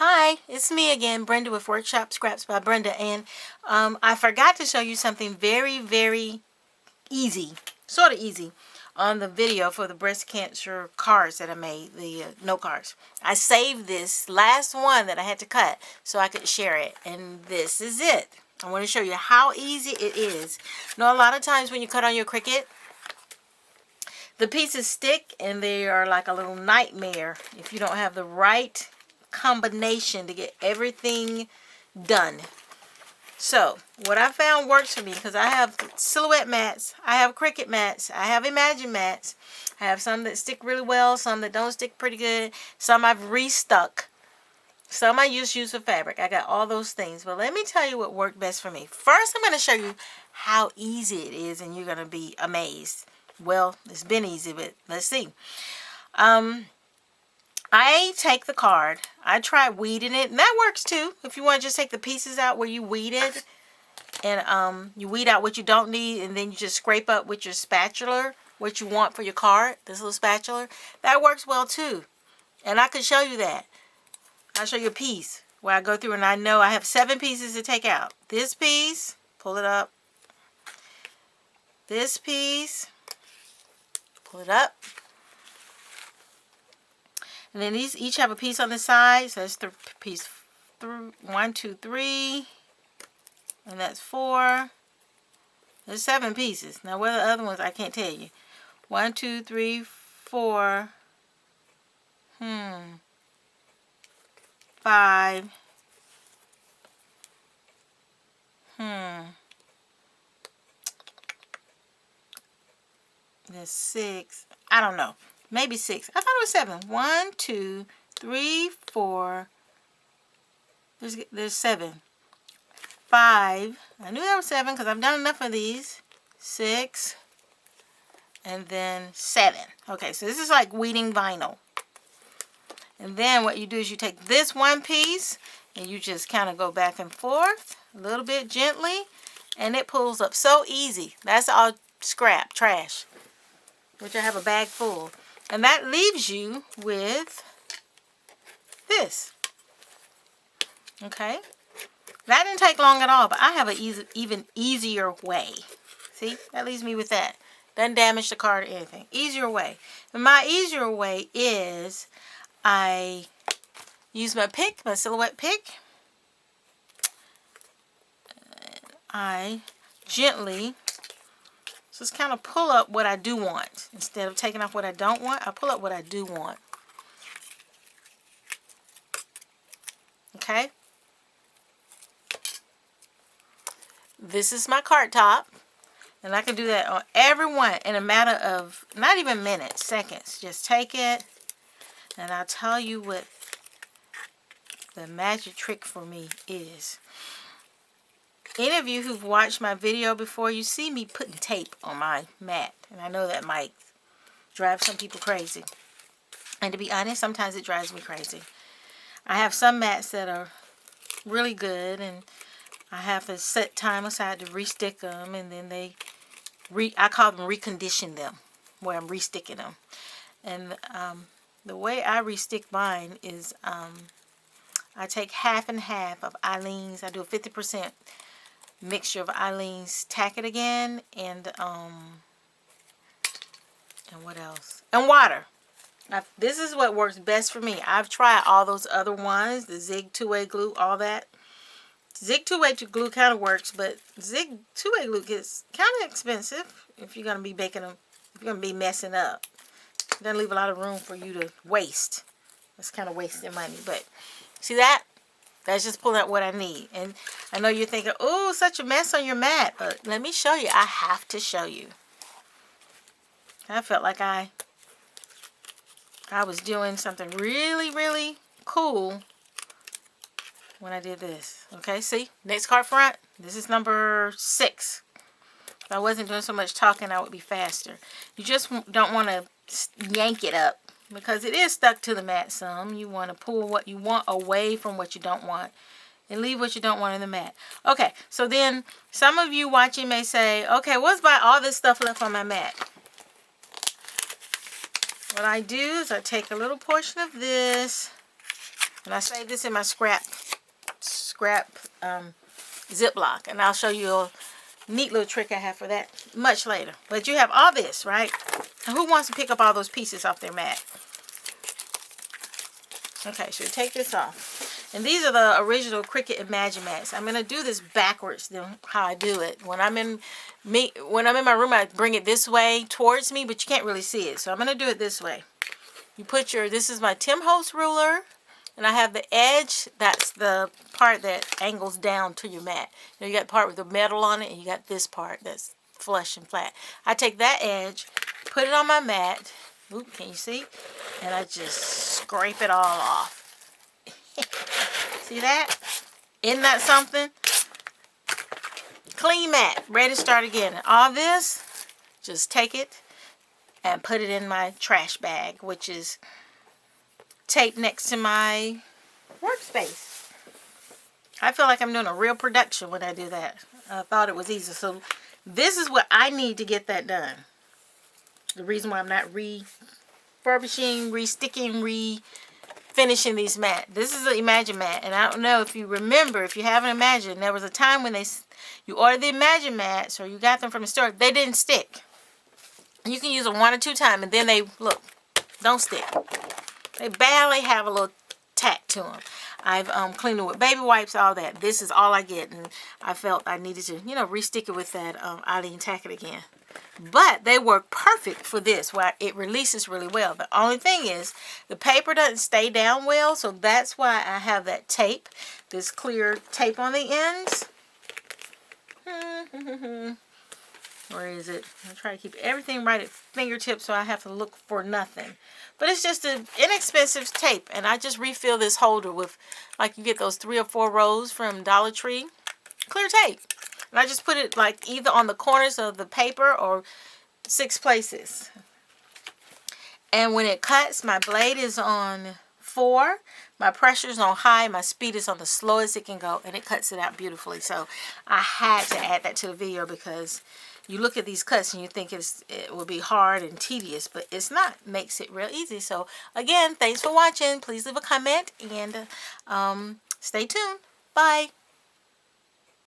Hi, it's me again, Brenda with Workshop Scraps by Brenda, and I forgot to show you something very easy, sort of easy, on the video for the breast cancer cards that I made, the note cards. I saved this last one that I had to cut so I could share it, and this is it. I want to show you how easy it is. You know, a lot of times when you cut on your Cricut, the pieces stick and they are like a little nightmare if you don't have the right combination to get everything done. So what I found works for me, because I have silhouette mats, I have Cricut mats, I have Imagine mats, I have some that stick really well, some that don't stick pretty good, some I've restuck, some I use for fabric. I got all those things, but let me tell you what worked best for me. First, I'm going to show you how easy it is, and you're going to be amazed. Well, it's been easy, but let's see. I take the card, I try weeding it, and that works too. If you want to just take the pieces out where you weed it, and you weed out what you don't need, and then you just scrape up with your spatula what you want for your card, this little spatula, that works well too. And I could show you that. I'll show you a piece where I go through and I know I have 7 pieces to take out. This piece, pull it up. This piece, pull it up. And then these each have a piece on the side. So that's the piece 1, 2, 3. And that's 4. There's 7 pieces. Now where are the other ones? I can't tell you. 1, 2, 3, 4. 5. There's 6. I don't know. Maybe 6. I thought it was 7. 1, 2, 3, 4. There's 7. 5. I knew there was 7 because I've done enough of these. 6. And then 7. Okay, so this is like weeding vinyl. And then what you do is you take this one piece and you just kind of go back and forth a little bit gently, and it pulls up so easy. That's all scrap, trash, which I have a bag full. And that leaves you with this. Okay? That didn't take long at all, but I have an even easier way. See? That leaves me with that. Doesn't damage the card or anything. Easier way. And my easier way is I use my pick, my silhouette pick. I gently just kind of pull up what I do want. Instead of taking off what I don't want, I pull up what I do want. Okay? This is my card top. And I can do that on every one in a matter of not even minutes, seconds. Just take it, and I'll tell you what the magic trick for me is. Any of you who've watched my video before, you see me putting tape on my mat. And I know that might drive some people crazy. And to be honest, sometimes it drives me crazy. I have some mats that are really good, and I have to set time aside to restick them, and then I call them recondition them, where I'm resticking them. And the way I restick mine is I take half and half of Eileen's. I do a 50% mixture of Eileen's Tack It Again and what else? And water. This is what works best for me. I've tried all those other ones, the Zig 2-way glue, all that. Zig 2-way glue kind of works, but Zig 2-way glue gets kind of expensive if you're going to be baking them, if you're going to be messing up. It doesn't leave a lot of room for you to waste. It's kind of wasting money, but see that? That's just pulling out what I need. And I know you're thinking, oh, such a mess on your mat, but let me show you. I have to show you. I felt like I was doing something really cool when I did this. Okay, see? Next card front. This is number 6. If I wasn't doing so much talking, I would be faster. You just don't want to yank it up because it is stuck to the mat some. You want to pull what you want away from what you don't want and leave what you don't want in the mat. Okay, so then some of you watching may say, okay, what's by all this stuff left on my mat? What I do is I take a little portion of this And I saved this in my scrap Ziploc. And I'll show you a neat little trick I have for that much later. But you have all this, right? And who wants to pick up all those pieces off their mat? Okay, so take this off. And these are the original Cricut Imagine Mats. I'm going to do this backwards than how I do it. When I'm in my room, I bring it this way towards me, but you can't really see it. So I'm going to do it this way. You put this is my Tim Holtz ruler, and I have the edge. That's the part that angles down to your mat. You got the part with the metal on it, and you got this part that's flush and flat. I take that edge, put it on my mat. Oop, can you see? And I just scrape it all off. See that? Isn't that something? Clean mat, ready to start again. And all this, just take it and put it in my trash bag, which is taped next to my workspace. I feel like I'm doing a real production when I do that. I thought it was easy. So this is what I need to get that done. The reason why I'm not refurbishing, resticking, finishing these mats. This is the Imagine mat, and I don't know if you remember, if you haven't imagined, there was a time when you ordered the Imagine mats or you got them from the store, they didn't stick. You can use them 1 or 2 times, and then they, look, don't stick. They barely have a little tack to them. I've cleaned them with baby wipes, all that. This is all I get, and I felt I needed to, restick it with that Eileen Tackett again. But they work perfect for this, where it releases really well. The only thing is, the paper doesn't stay down well, so that's why I have that tape, this clear tape on the ends. Where is it? I try to keep everything right at fingertips so I have to look for nothing. But it's just an inexpensive tape, and I just refill this holder with, like you get those 3 or 4 rows from Dollar Tree, clear tape. And I just put it like either on the corners of the paper or 6 places. And when it cuts, my blade is on 4. My pressure is on high. My speed is on the slowest it can go. And it cuts it out beautifully. So I had to add that to the video because you look at these cuts and you think it will be hard and tedious. But it's not. It makes it real easy. So again, thanks for watching. Please leave a comment and stay tuned. Bye.